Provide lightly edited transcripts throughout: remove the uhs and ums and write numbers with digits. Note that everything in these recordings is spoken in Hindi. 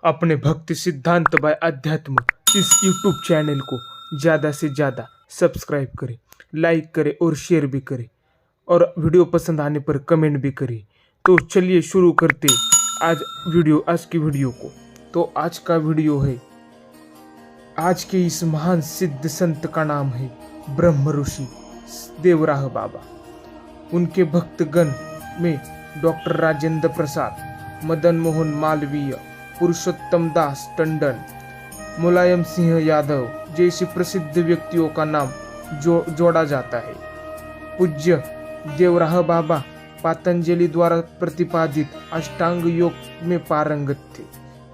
अपने भक्ति सिद्धांत बाय अध्यात्म इस यूट्यूब चैनल को ज़्यादा से ज़्यादा सब्सक्राइब करें, लाइक करें और शेयर भी करें और वीडियो पसंद आने पर कमेंट भी करें। तो चलिए शुरू करते आज की वीडियो को। तो आज का वीडियो है, आज के इस महान सिद्ध संत का नाम है ब्रह्म ऋषि देवराह बाबा। उनके भक्तगण में डॉक्टर राजेंद्र प्रसाद, मदन मोहन मालवीय, पुरुषोत्तम दास टंडन, मुलायम सिंह यादव जैसे प्रसिद्ध व्यक्तियों का नाम जोड़ा जाता है। पूज्य देवराह बाबा पतंजलि द्वारा प्रतिपादित अष्टांग योग में पारंगत थे।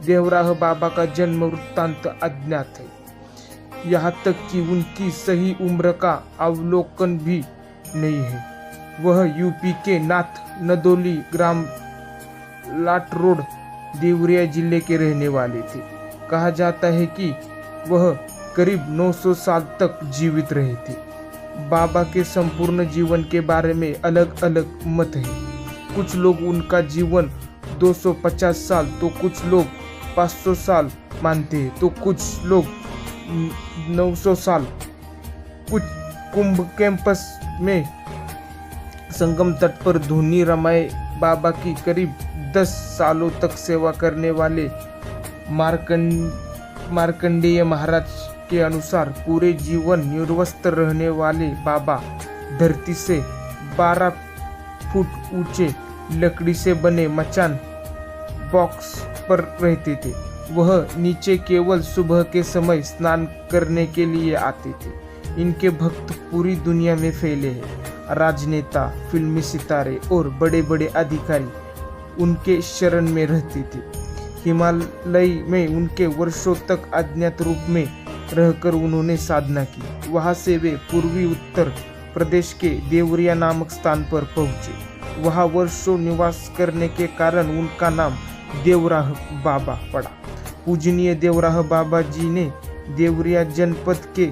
देवराह बाबा का जन्म वृत्तांत अज्ञात है, यहाँ तक कि उनकी सही उम्र का अवलोकन भी नहीं है। वह यूपी के नाथ नदोली ग्राम लाट रोड देवरिया जिले के रहने वाले थे। कहा जाता है कि वह करीब 900 साल तक जीवित रहे थे। बाबा के संपूर्ण जीवन के बारे में अलग अलग मत है। कुछ लोग उनका जीवन 250 साल तो कुछ लोग 500 साल मानते हैं, तो कुछ लोग 900 साल। कुछ कुंभ कैंपस में संगम तट पर धुनी रमाए बाबा की करीब 10 सालों तक सेवा करने वाले मार्कंडेय महाराज के अनुसार पूरे जीवन निर्वस्त्र रहने वाले बाबा धरती से 12 फुट ऊंचे लकड़ी से बने मचान बॉक्स पर रहते थे। वह नीचे केवल सुबह के समय स्नान करने के लिए आते थे। इनके भक्त पूरी दुनिया में फैले हैं। राजनेता, फिल्मी सितारे और बड़े बड़े अधिकारी उनके शरण में रहते थे। हिमालय में उनके वर्षों तक अज्ञात रूप में रहकर उन्होंने साधना की। वहां से वे पूर्वी उत्तर प्रदेश के देवरिया नामक स्थान पर पहुंचे। वहां वर्षों निवास करने के कारण उनका नाम देवराह बाबा पड़ा। पूजनीय देवराह बाबा जी ने देवरिया जनपद के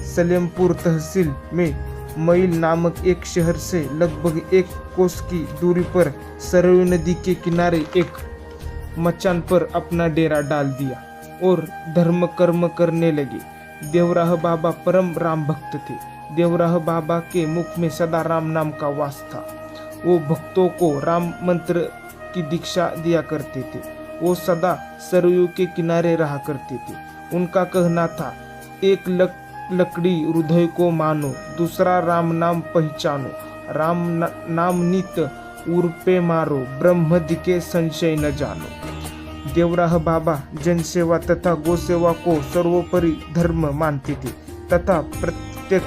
सलेमपुर तहसील में मैल नामक एक शहर से लगभग 1 कोस की दूरी पर सरयू नदी के किनारे एक मचान पर अपना डेरा डाल दिया और धर्म कर्म करने लगे। देवराह बाबा परम राम भक्त थे। देवराह बाबा के मुख में सदा राम नाम का वास था। वो भक्तों को राम मंत्र की दीक्षा दिया करते थे। वो सदा सरयू के किनारे रहा करते थे। उनका कहना था, एक लकड़ी हृदय को मानो, दूसरा राम नाम पहचानो, राम नाम नित उर पे मारो, ब्रह्म दिखे संशय न जानो। देवराह बाबा जनसेवा तथा गोसेवा को सर्वोपरि धर्म मानते थे तथा प्रत्येक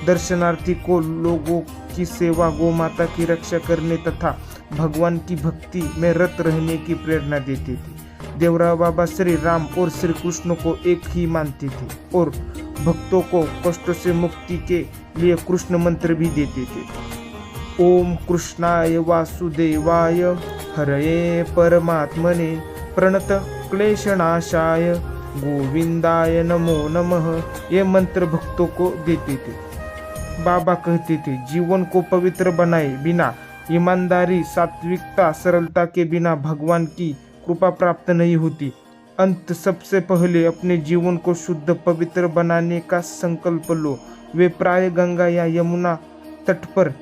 दर्शनार्थी को लोगों की सेवा, गोमाता की रक्षा करने तथा भगवान की भक्ति में रत रहने की प्रेरणा देते थे। देवराह बाबा श्री राम और श्री कृष्ण को एक ही मानते थे और भक्तों को कष्टों से मुक्ति के लिए कृष्ण मंत्र भी देते थे। ओम कृष्णाय वासुदेवाय हरये परमात्मने प्रणत क्लेशनाशाय गोविंदाय नमो नमः, ये मंत्र भक्तों को देते थे। बाबा कहते थे, जीवन को पवित्र बनाए बिना ईमानदारी, सात्विकता, सरलता के बिना भगवान की कृपा प्राप्त नहीं होती। अंत सबसे पहले अपने जीवन को शुद्ध पवित्र बनाने का संकल्प लो। वे प्राय गंगा या यमुना तट पर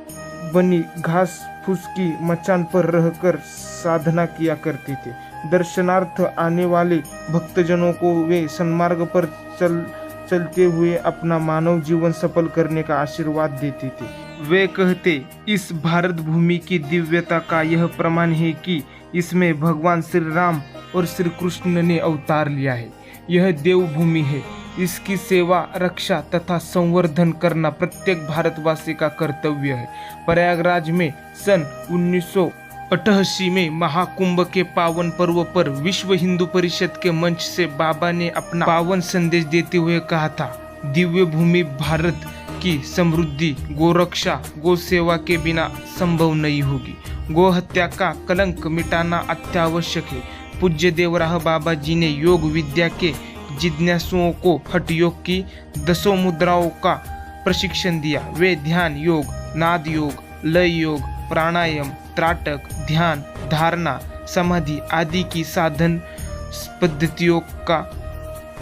बनी घास फूस की मचान पर रहकर साधना किया करते थे। दर्शनार्थ आने वाले भक्तजनों को वे सन्मार्ग पर चलते हुए अपना मानव जीवन सफल करने का आशीर्वाद देते थे। वे कहते, इस भारत भूमि की दिव्यता का यह प्रमाण है कि इसमें भगवान श्री राम और श्री कृष्ण ने अवतार लिया है। यह देवभूमि है। इसकी सेवा, रक्षा तथा संवर्धन करना प्रत्येक भारतवासी का कर्तव्य है। प्रयागराज में सन 1988 में महाकुंभ के पावन पर्व पर विश्व हिंदू परिषद के मंच से बाबा ने अपना पावन संदेश देते हुए कहा था, दिव्य भूमि भारत की समृद्धि गोरक्षा, गो सेवा के बिना संभव नहीं होगी। गो हत्या का कलंक मिटाना अत्यावश्यक है। पूज्य देवराह बाबा जी ने योग विद्या के जिज्ञासुओं को हठ योग की 10 मुद्राओं का प्रशिक्षण दिया। वे ध्यान योग, नाद योग, लय योग, प्राणायाम, त्राटक, ध्यान, धारणा, समाधि आदि की पद्धतियों का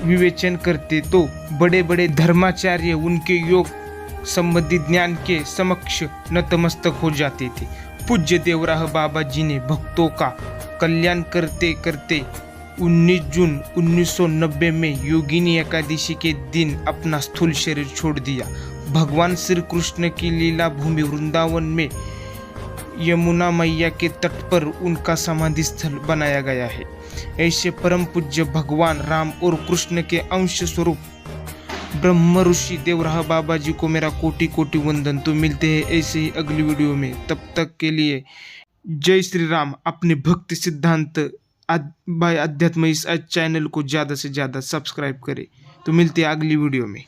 विवेचन करते तो बड़े बड़े धर्माचार्य उनके योग संबंधी ज्ञान के समक्ष नतमस्तक हो जाते थे। पूज्य देवराह बाबा जी ने भक्तों का कल्याण करते करते 19 जून 1990 में योगिनी एकादशी के दिन अपना स्थूल शरीर छोड़ दिया। भगवान श्री कृष्ण की लीला भूमि वृंदावन में यमुना मैया के तट पर उनका समाधि स्थल बनाया गया है। ऐसे परम पूज्य भगवान राम और कृष्ण के अंश स्वरूप ब्रह्म ऋषि देवराह बाबा जी को मेरा कोटि कोटि वंदन। तो मिलते हैं ऐसे ही अगली वीडियो में, तब तक के लिए जय श्री राम। अपने भक्ति सिद्धांत बाय अध्यात्म इस चैनल को ज़्यादा से ज़्यादा सब्सक्राइब करें। तो मिलते हैं अगली वीडियो में।